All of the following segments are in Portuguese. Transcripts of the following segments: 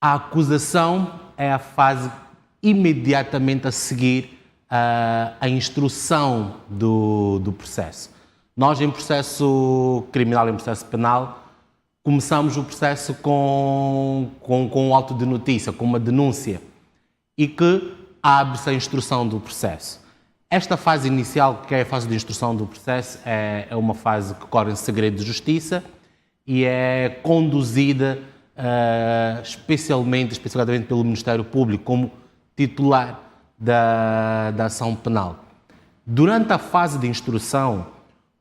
A acusação é a fase imediatamente a seguir a instrução do processo. Nós, em processo criminal, em processo penal, começamos o processo com um auto de notícia, com uma denúncia, e que abre-se a instrução do processo. Esta fase inicial, que é a fase de instrução do processo, é uma fase que corre em segredo de justiça e é conduzida especificadamente pelo Ministério Público como titular da ação penal. Durante a fase de instrução,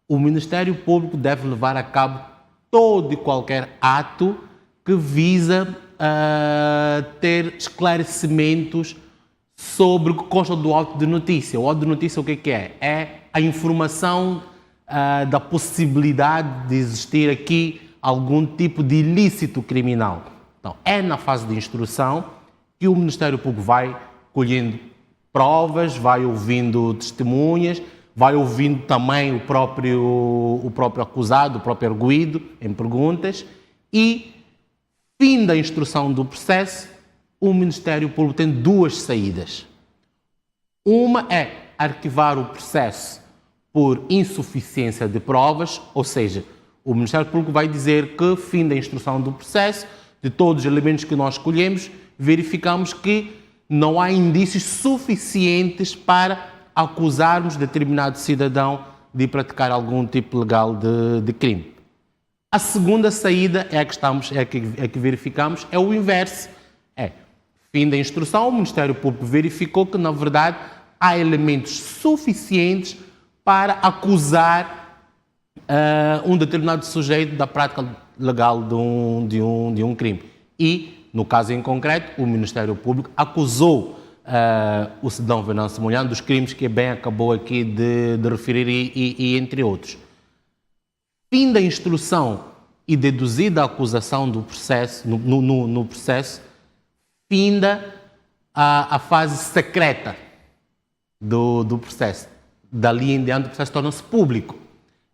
o Ministério Público deve levar a cabo todo e qualquer ato que visa ter esclarecimentos sobre o que consta do auto de notícia. O auto de notícia o que é? É a informação da possibilidade de existir aqui algum tipo de ilícito criminal. Então, é na fase de instrução que o Ministério Público vai colhendo provas, vai ouvindo testemunhas, vai ouvindo também o próprio acusado, o próprio arguido, em perguntas, e, fim da instrução do processo, o Ministério Público tem duas saídas. Uma é arquivar o processo por insuficiência de provas, ou seja, o Ministério Público vai dizer que, fim da instrução do processo, de todos os elementos que nós escolhemos, verificamos que não há indícios suficientes para acusarmos determinado cidadão de praticar algum tipo legal de crime. A segunda saída é a que verificamos, é o inverso. É, fim da instrução, o Ministério Público verificou que, na verdade, há elementos suficientes para acusar um determinado sujeito da prática legal de um crime. E, no caso em concreto, o Ministério Público acusou o cidadão Venâncio Mondlane dos crimes que bem acabou aqui de referir e entre outros. Fim da instrução e deduzida a acusação do processo, no processo, finda a fase secreta do processo. Dali em diante o processo torna-se público.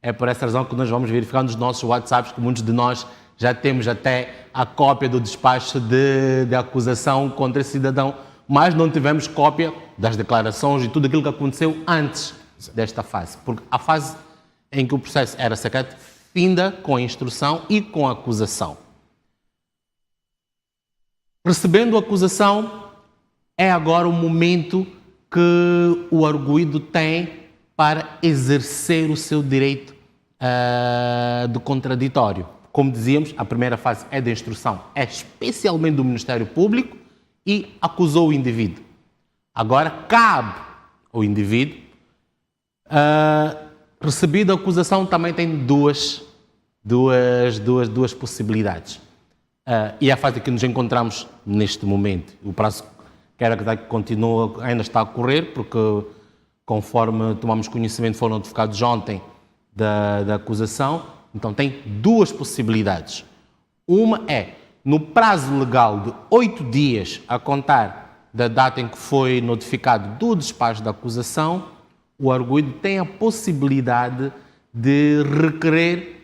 É por essa razão que nós vamos verificar nos nossos WhatsApps que muitos de nós já temos até a cópia do despacho de acusação contra esse cidadão, mas não tivemos cópia das declarações e tudo aquilo que aconteceu antes desta fase. Porque a fase em que o processo era secreto finda com a instrução e com a acusação. Recebendo a acusação, é agora o momento que o arguido tem para exercer o seu direito do contraditório. Como dizíamos, a primeira fase é da instrução, é especialmente do Ministério Público e acusou o indivíduo. Agora cabe ao indivíduo, recebida a acusação, também tem duas possibilidades. E é a fase que nos encontramos neste momento. O prazo que continua, ainda está a correr, porque conforme tomamos conhecimento, foram notificados ontem da acusação. Então tem duas possibilidades. Uma é, no prazo legal de 8 dias a contar da data em que foi notificado do despacho da acusação, o arguido tem a possibilidade de requerer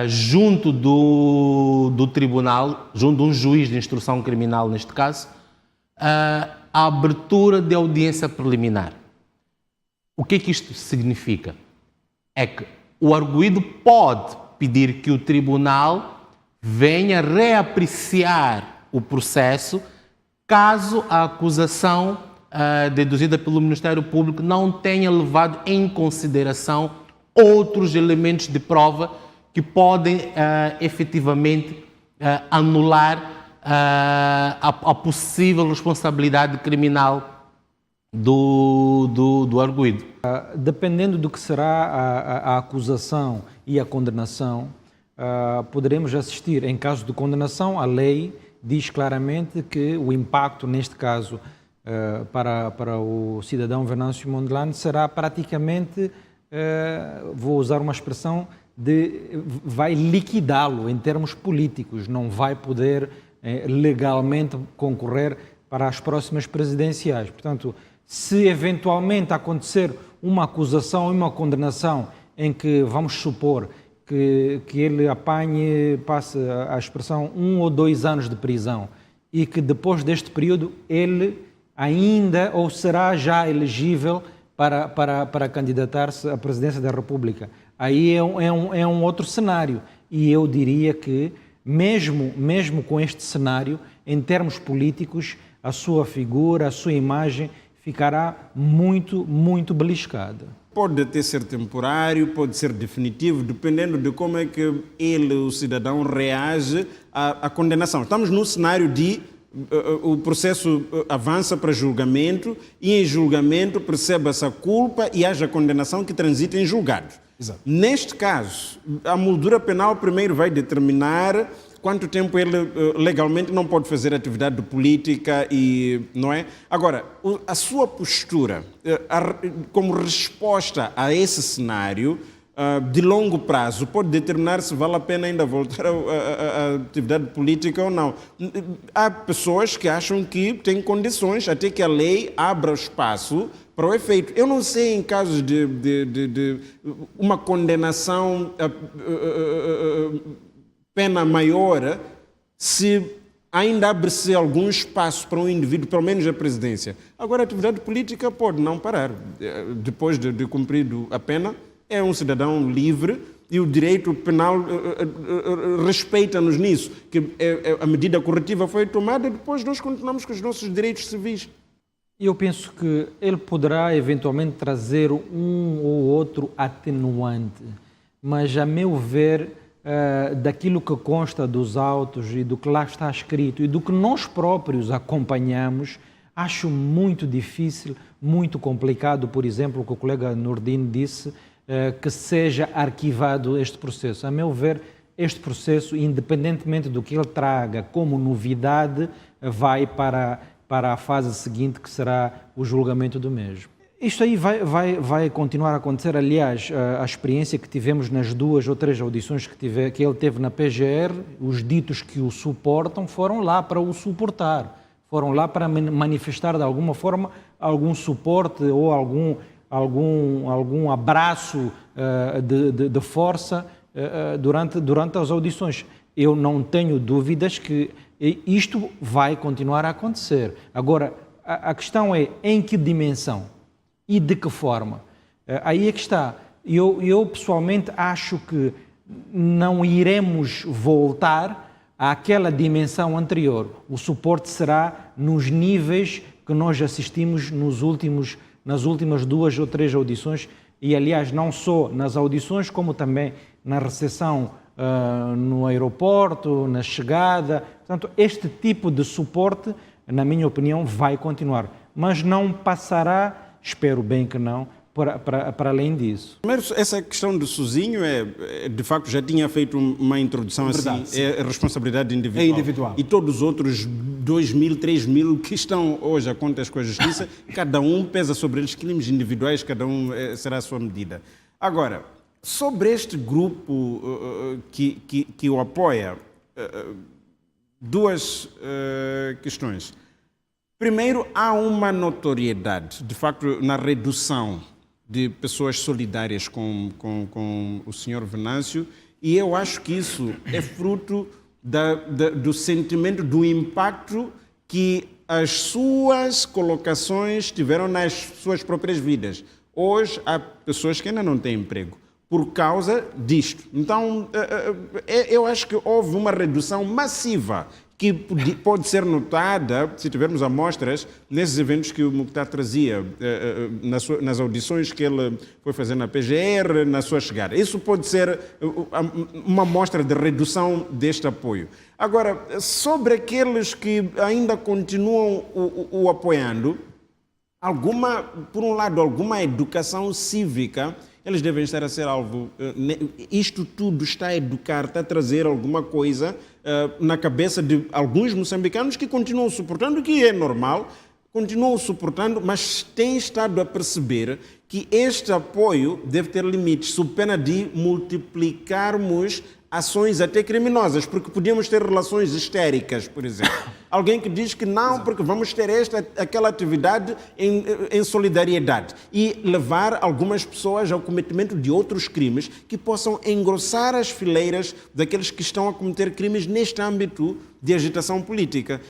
junto do tribunal, junto de um juiz de instrução criminal neste caso, a abertura de audiência preliminar. O que é que isto significa? É que o arguido pode pedir que o tribunal venha reapreciar o processo caso a acusação deduzida pelo Ministério Público não tenha levado em consideração outros elementos de prova que podem efetivamente anular a possível responsabilidade criminal do arguido. Dependendo do que será a acusação e a condenação, poderemos assistir, em caso de condenação, a lei diz claramente que o impacto, neste caso, para o cidadão Venâncio Mondlane será praticamente, vou usar uma expressão, vai liquidá-lo em termos políticos, não vai poder legalmente concorrer para as próximas presidenciais. Portanto, se eventualmente acontecer uma acusação e uma condenação em que, vamos supor, que ele passe a expressão 1 ou 2 anos de prisão e que depois deste período ele ainda ou será já elegível para candidatar-se à presidência da República. Aí é um outro cenário. E eu diria que, mesmo com este cenário, em termos políticos, a sua figura, a sua imagem ficará muito beliscada. Pode até ser temporário, pode ser definitivo, dependendo de como é que ele, o cidadão, reage à condenação. Estamos num cenário de o processo avança para julgamento e em julgamento perceba-se a culpa e haja condenação que transita em julgado. Exato. Neste caso, a moldura penal primeiro vai determinar quanto tempo ele legalmente não pode fazer atividade política e não é? Agora, a sua postura como resposta a esse cenário de longo prazo pode determinar se vale a pena ainda voltar à atividade política ou não. Há pessoas que acham que têm condições até que a lei abra espaço para o efeito. Eu não sei em casos de uma condenação pena maior, se ainda abre-se algum espaço para um indivíduo, pelo menos a presidência. Agora, a atividade política pode não parar. Depois de cumprido a pena, é um cidadão livre e o direito penal respeita-nos nisso, que a medida corretiva foi tomada, depois nós continuamos com os nossos direitos civis. Eu penso que ele poderá eventualmente trazer um ou outro atenuante, mas a meu ver, daquilo que consta dos autos e do que lá está escrito e do que nós próprios acompanhamos, acho muito difícil, muito complicado, por exemplo, o que o colega Nordin disse, que seja arquivado este processo. A meu ver, este processo, independentemente do que ele traga como novidade, vai para a fase seguinte, que será o julgamento do mesmo. Isto aí vai continuar a acontecer. Aliás, a experiência que tivemos nas 2 ou 3 audições que ele teve na PGR, os ditos que o suportam foram lá para o suportar, foram lá para manifestar de alguma forma algum suporte ou algum abraço de força durante as audições. Eu não tenho dúvidas que isto vai continuar a acontecer. Agora, a questão é em que dimensão e de que forma. Aí é que está. Eu pessoalmente acho que não iremos voltar àquela dimensão anterior. O suporte será nos níveis que nós assistimos nas últimas 2 ou 3 audições e, aliás, não só nas audições, como também na recepção no aeroporto, na chegada. Portanto, este tipo de suporte, na minha opinião, vai continuar, mas não passará, espero bem que não, para além disso. Primeiro, essa questão do sozinho de facto, já tinha feito uma introdução Verdade, assim, é responsabilidade individual. É individual. E todos os outros 2.000, 3.000 que estão hoje a contas com a justiça, cada um pesa sobre eles crimes individuais, cada um será a sua medida. Agora, sobre este grupo que o apoia, 2 questões. Primeiro, há uma notoriedade, de facto, na redução de pessoas solidárias com o Sr. Venâncio, e eu acho que isso é fruto do sentimento, do impacto que as suas colocações tiveram nas suas próprias vidas. Hoje, há pessoas que ainda não têm emprego por causa disto. Então, eu acho que houve uma redução massiva que pode ser notada, se tivermos amostras, nesses eventos que o Mukhtar trazia, nas audições que ele foi fazer na PGR, na sua chegada. Isso pode ser uma amostra de redução deste apoio. Agora, sobre aqueles que ainda continuam o apoiando, por um lado, alguma educação cívica, eles devem estar a ser alvo. Isto tudo está a educar, está a trazer alguma coisa na cabeça de alguns moçambicanos que continuam suportando, que é normal, continuam suportando, mas têm estado a perceber que este apoio deve ter limites, sob pena de multiplicarmos ações até criminosas, porque podíamos ter relações histéricas, por exemplo. Alguém que diz que não, porque vamos ter aquela atividade em solidariedade e levar algumas pessoas ao cometimento de outros crimes que possam engrossar as fileiras daqueles que estão a cometer crimes neste âmbito de agitação política.